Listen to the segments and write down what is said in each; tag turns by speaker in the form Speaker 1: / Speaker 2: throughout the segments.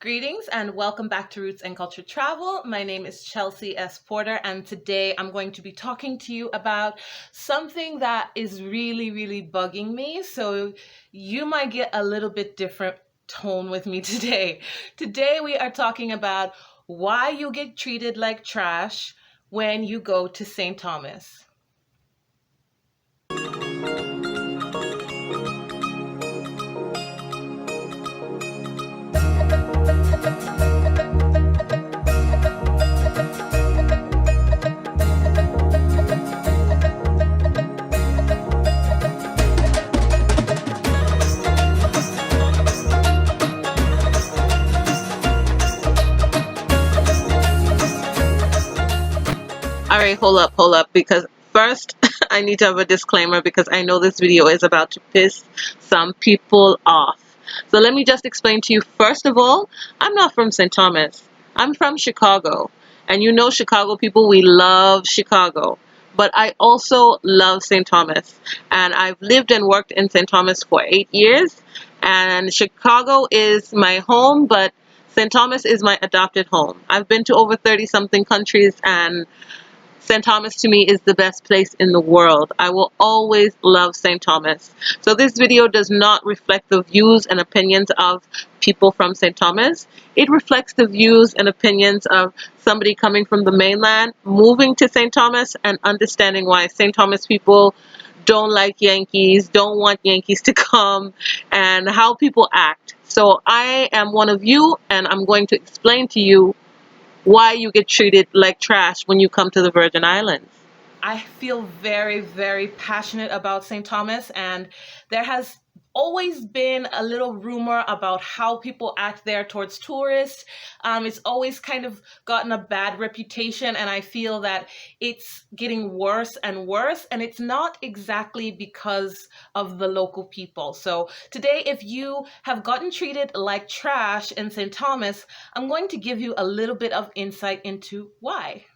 Speaker 1: Greetings and welcome back to Roots and Culture Travel. My name is Chelsea S. Porter, and today I'm going to be talking to you about something that is really bugging me. So you might get a little bit different tone with me today. Today we are talking about why you get treated like trash when you go to St. Thomas. All right, hold up, because first I need to have a disclaimer because I know this video is about to piss some people off. So let me just explain to you, first of all, I'm not from St. Thomas. I'm from Chicago. And you know Chicago people, we love Chicago. But I also love St. Thomas. And I've lived and worked in St. Thomas for 8 years. And Chicago is my home, but St. Thomas is my adopted home. I've been to over 30 something countries, and St. Thomas to me is the best place in the world. I will always love St. Thomas. So this video does not reflect the views and opinions of people from St. Thomas. It reflects the views and opinions of somebody coming from the mainland, moving to St. Thomas, and understanding why St. Thomas people don't like Yankees, don't want Yankees to come, and how people act. So I am one of you, and I'm going to explain to you why you get treated like trash when you come to the Virgin Islands. I feel very passionate about St. Thomas, and there has always been a little rumor about how people act there towards tourists. It's always kind of gotten a bad reputation, and I feel that it's getting worse and worse, and it's not exactly because of the local people. So today, if you have gotten treated like trash in St. Thomas, I'm going to give you a little bit of insight into why.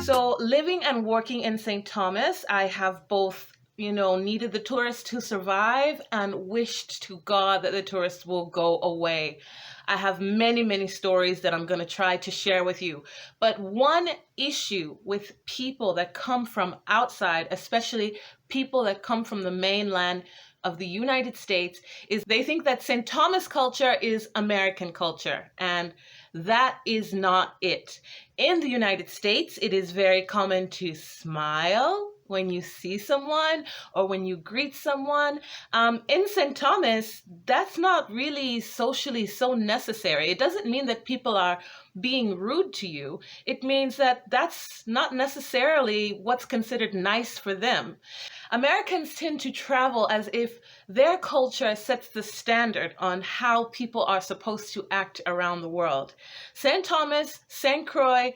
Speaker 1: So living and working in St. Thomas, I have both, needed the tourists to survive and wished to God that the tourists will go away. I have many stories that I'm going to try to share with you. But one issue with people that come from outside, especially people that come from the mainland of the United States, is they think that St. Thomas culture is American culture, and that is not it. In the United States, it is very common to smile when you see someone or when you greet someone. In St. Thomas, that's not really socially so necessary. It doesn't mean that people are being rude to you. It means that that's not necessarily what's considered nice for them. Americans tend to travel as if their culture sets the standard on how people are supposed to act around the world. St. Thomas, St. Croix,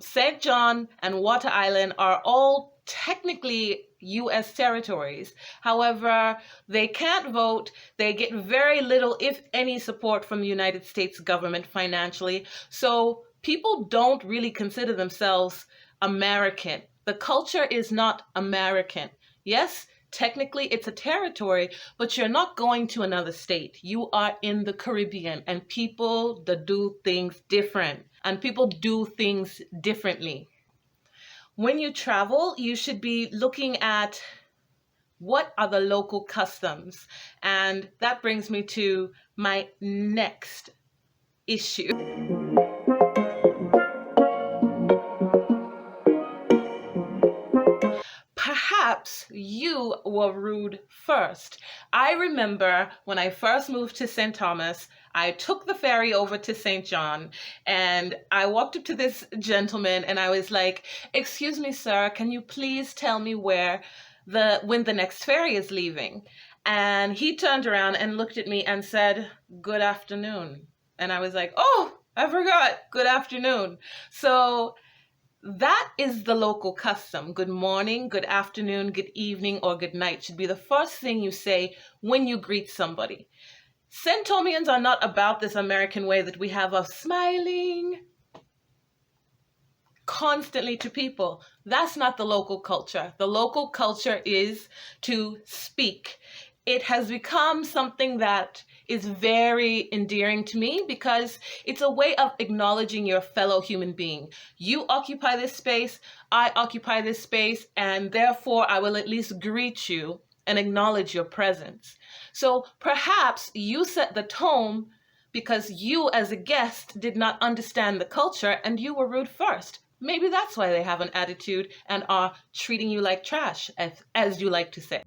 Speaker 1: St. John, and Water Island are all technically U.S. territories. However, they can't vote. They get very little, if any, support from the United States government financially. So people don't really consider themselves American. The culture is not American. Yes, technically it's a territory, but you're not going to another state. You are in the Caribbean, and people that do things different, and people do things differently. When you travel, you should be looking at what are the local customs. And that brings me to my next issue. Perhaps you were rude first. I remember when I first moved to St. Thomas, I took the ferry over to St. John, and I walked up to this gentleman and I was like, "Excuse me, sir, can you please tell me when the next ferry is leaving?" And he turned around and looked at me and said, "Good afternoon." And I was like, "Oh, I forgot. Good afternoon." So that is the local custom. Good morning, good afternoon, good evening, or good night should be the first thing you say when you greet somebody. St. Thomians are not about this American way that we have of smiling constantly to people. That's not the local culture. The local culture is to speak. It has become something that is very endearing to me because it's a way of acknowledging your fellow human being. You occupy this space, I occupy this space, and therefore I will at least greet you and acknowledge your presence. So perhaps you set the tone because you as a guest did not understand the culture and you were rude first. Maybe that's why they have an attitude and are treating you like trash, as you like to say.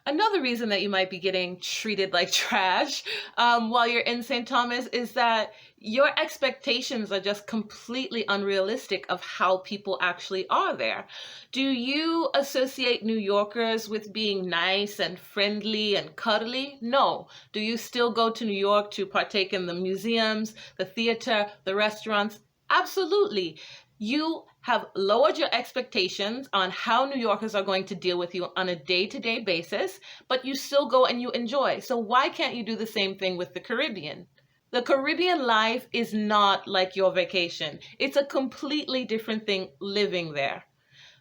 Speaker 1: Another reason that you might be getting treated like trash while you're in St. Thomas is that your expectations are just completely unrealistic of how people actually are there. Do you associate New Yorkers with being nice and friendly and cuddly? No. Do you still go to New York to partake in the museums, the theater, the restaurants? Absolutely. You have lowered your expectations on how New Yorkers are going to deal with you on a day-to-day basis, but you still go and you enjoy. So why can't you do the same thing with the Caribbean? The Caribbean life is not like your vacation. It's a completely different thing living there.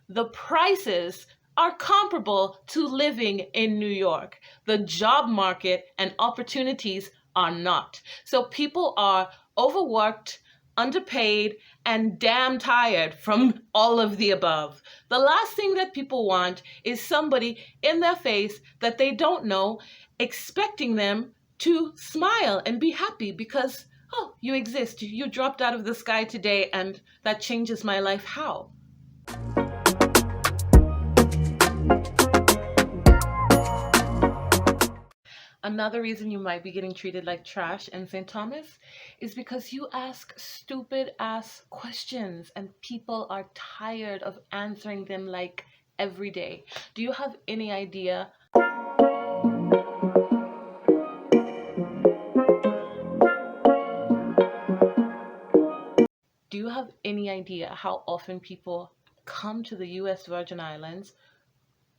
Speaker 1: The prices are comparable to living in New York. The job market and opportunities are not. So people are overworked, underpaid, and damn tired from all of the above. The last thing that people want is somebody in their face that they don't know expecting them to smile and be happy because, oh, you exist. You dropped out of the sky today and that changes my life. How? Another reason you might be getting treated like trash in St. Thomas is because you ask stupid ass questions and people are tired of answering them like every day. Do you have any idea? Do you have any idea how often people come to the US Virgin Islands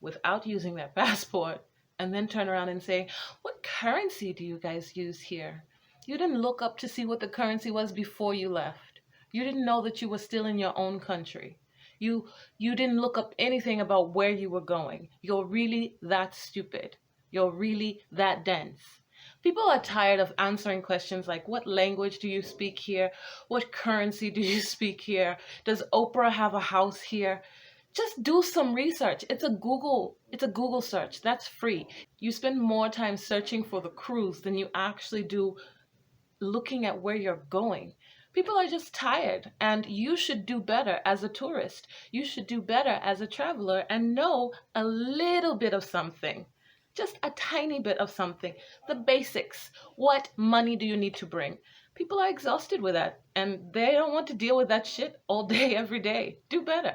Speaker 1: without using their passport and then turn around and say, what currency do you guys use here? You didn't look up to see what the currency was before you left. You didn't know that you were still in your own country. You didn't look up anything about where you were going. You're really that stupid. You're really that dense. People are tired of answering questions like, what language do you speak here? What currency do you speak here? Does Oprah have a house here? Just do some research. It's a Google search. That's free. You spend more time searching for the cruise than you actually do looking at where you're going. People are just tired, and you should do better as a tourist. You should do better as a traveler and know a little bit of something. Just a tiny bit of something. The basics. What money do you need to bring? People are exhausted with that, and they don't want to deal with that shit all day, every day. Do better.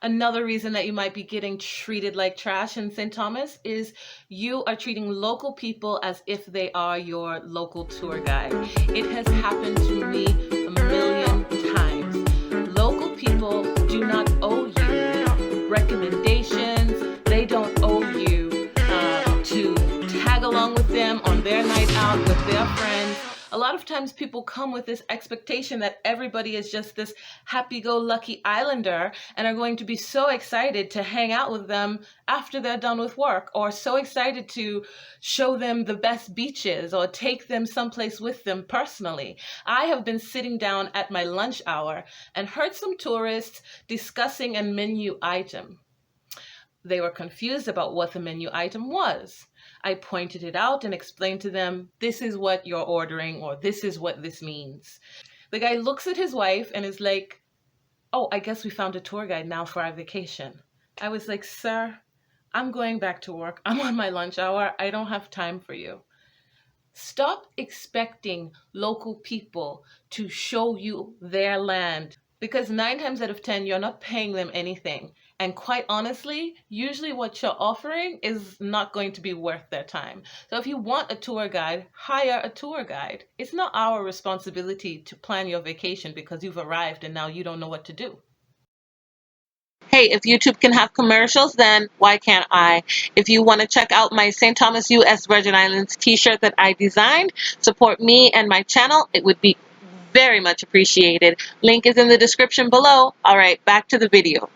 Speaker 1: Another reason that you might be getting treated like trash in St. Thomas is you are treating local people as if they are your local tour guide. It has happened to me a million times. Local people do not owe you recommendations. They don't owe you to tag along with them on their night out with their friends. A lot of times people come with this expectation that everybody is just this happy-go-lucky islander and are going to be so excited to hang out with them after they're done with work, or so excited to show them the best beaches or take them someplace with them personally. I have been sitting down at my lunch hour and heard some tourists discussing a menu item. They were confused about what the menu item was. I pointed it out and explained to them, this is what you're ordering, or this is what this means. The guy looks at his wife and is like, oh, I guess we found a tour guide now for our vacation. I was like, sir, I'm going back to work. I'm on my lunch hour. I don't have time for you. Stop expecting local people to show you their land, because 9 times out of 10, you're not paying them anything. And quite honestly, usually what you're offering is not going to be worth their time. So if you want a tour guide, hire a tour guide. It's not our responsibility to plan your vacation because you've arrived and now you don't know what to do. Hey, if YouTube can have commercials, then why can't I? If you want to check out my St. Thomas U.S. Virgin Islands t-shirt that I designed, support me and my channel. It would be very much appreciated. Link is in the description below. All right, back to the video.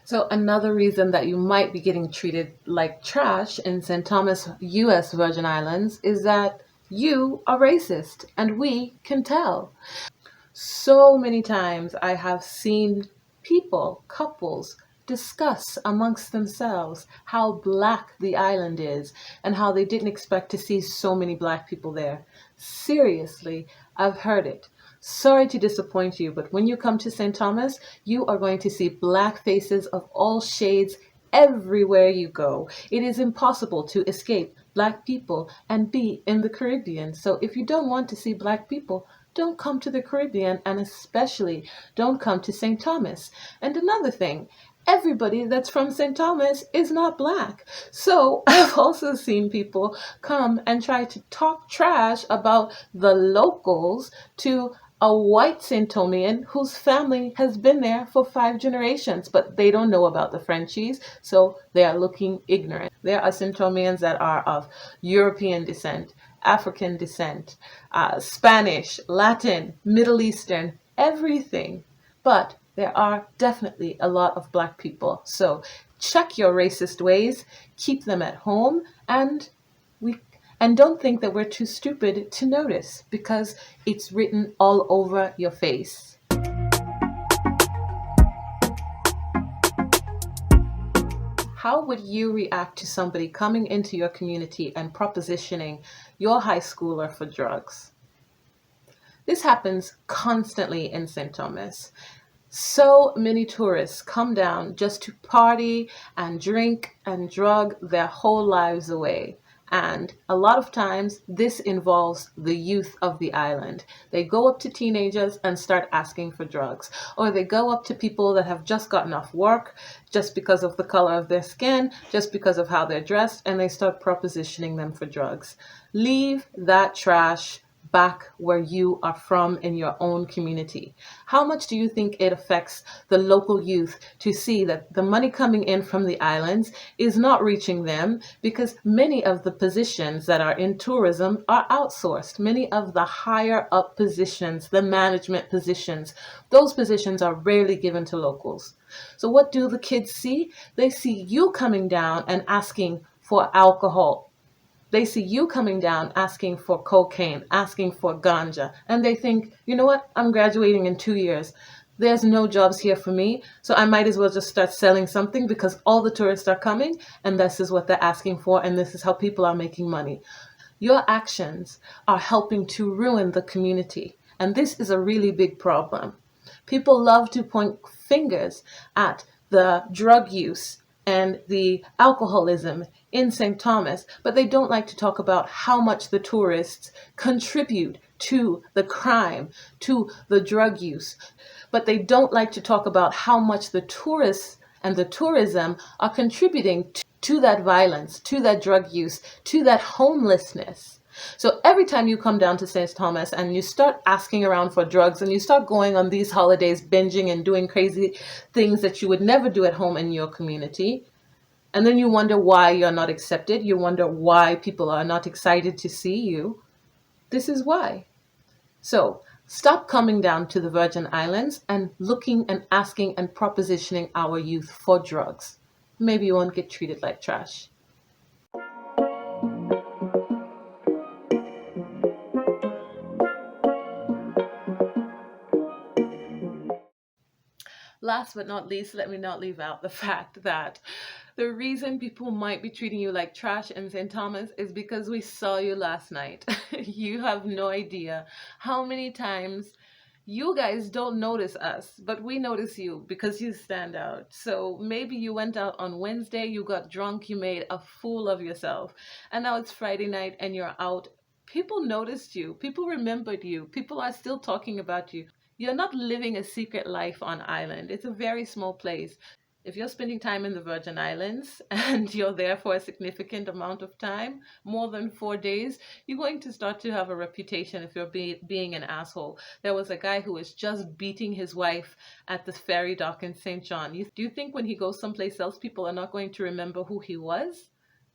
Speaker 1: So another reason that you might be getting treated like trash in St. Thomas, U.S. Virgin Islands is that you are racist and we can tell. So many times I have seen people, couples, discuss amongst themselves how black the island is and how they didn't expect to see so many black people there. Seriously, I've heard it. Sorry to disappoint you, but when you come to St. Thomas, you are going to see black faces of all shades everywhere you go. It is impossible to escape black people and be in the Caribbean. So if you don't want to see black people, don't come to the Caribbean, and especially don't come to St. Thomas. And another thing, everybody that's from St. Thomas is not black. So I've also seen people come and try to talk trash about the locals to a white St. Thomian whose family has been there for 5 generations, but they don't know about the Frenchies, so they are looking ignorant. There are St. Thomians that are of European descent, African descent, Spanish, Latin, Middle Eastern, everything. But there are definitely a lot of black people. So check your racist ways, keep them at home, and don't think that we're too stupid to notice because it's written all over your face. How would you react to somebody coming into your community and propositioning your high schooler for drugs? This happens constantly in St. Thomas. So many tourists come down just to party and drink and drug their whole lives away. And a lot of times this involves the youth of the island. They go up to teenagers and start asking for drugs. Or they go up to people that have just gotten off work just because of the color of their skin, just because of how they're dressed, and they start propositioning them for drugs. Leave that trash back where you are from in your own community. How much do you think it affects the local youth to see that the money coming in from the islands is not reaching them because many of the positions that are in tourism are outsourced. Many of the higher up positions, the management positions, those positions are rarely given to locals. So what do the kids see? They see you coming down and asking for alcohol. They see you coming down asking for cocaine, asking for ganja, and they think, you know what, I'm graduating in 2 years. There's no jobs here for me, so I might as well just start selling something because all the tourists are coming and this is what they're asking for and this is how people are making money. Your actions are helping to ruin the community, and this is a really big problem. People love to point fingers at the drug use and the alcoholism in St. Thomas, but they don't like to talk about how much the tourists contribute to the crime, to the drug use. But they don't like to talk about how much the tourists and the tourism are contributing to that violence, to that drug use, to that homelessness. So every time you come down to St. Thomas and you start asking around for drugs and you start going on these holidays, binging and doing crazy things that you would never do at home in your community, and then you wonder why you're not accepted, you wonder why people are not excited to see you, this is why. So stop coming down to the Virgin Islands and looking and asking and propositioning our youth for drugs. Maybe you won't get treated like trash. Last but not least, let me not leave out the fact that the reason people might be treating you like trash in St. Thomas is because we saw you last night. You have no idea how many times You guys don't notice us, but we notice you because you stand out. So maybe you went out on Wednesday, you got drunk, you made a fool of yourself, and now it's Friday night and you're out. People noticed you, people remembered you, people are still talking about you. You're not living a secret life on island. It's a very small place. If you're spending time in the Virgin Islands and you're there for a significant amount of time, more than 4 days, you're going to start to have a reputation if you're being an asshole. There was a guy who was just beating his wife at the ferry dock in St. John. Do you think when he goes someplace else, people are not going to remember who he was?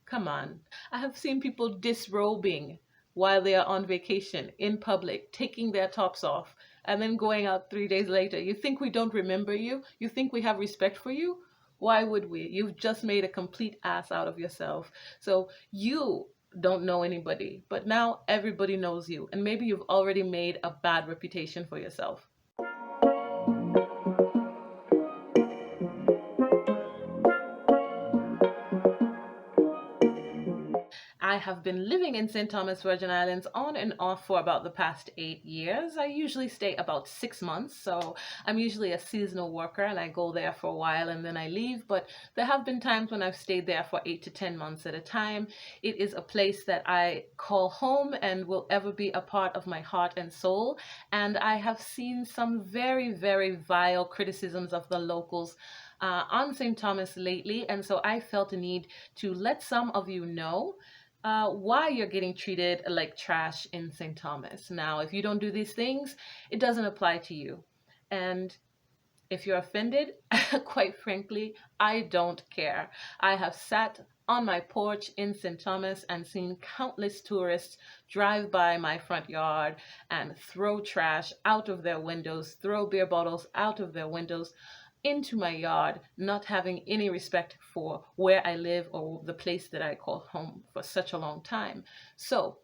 Speaker 1: Come on. I have seen people disrobing while they are on vacation in public, taking their tops off, and then going out 3 days later. You think we don't remember you? You think we have respect for you? Why would we? You've just made a complete ass out of yourself. So you don't know anybody, but now everybody knows you. And maybe you've already made a bad reputation for yourself. I have been living in St. Thomas, Virgin Islands on and off for about the past 8 years. I usually stay about 6 months, so I'm usually a seasonal worker and I go there for a while and then I leave. But there have been times when I've stayed there for 8 to 10 months at a time. It is a place that I call home and will ever be a part of my heart and soul. And I have seen some very, very vile criticisms of the locals on St. Thomas lately, and so I felt a need to let some of you know why you're getting treated like trash in St. Thomas. Now, if you don't do these things, it doesn't apply to you. And if you're offended, quite frankly, I don't care. I have sat on my porch in St. Thomas and seen countless tourists drive by my front yard and throw trash out of their windows, throw beer bottles out of their windows into my yard, not having any respect for where I live or the place that I call home for such a long time. So,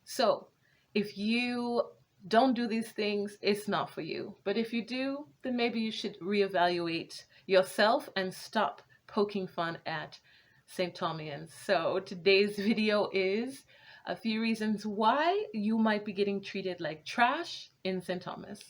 Speaker 1: so if you don't do these things, it's not for you. But if you do, then maybe you should reevaluate yourself and stop poking fun at St. Thomians. So today's video is a few reasons why you might be getting treated like trash in St. Thomas.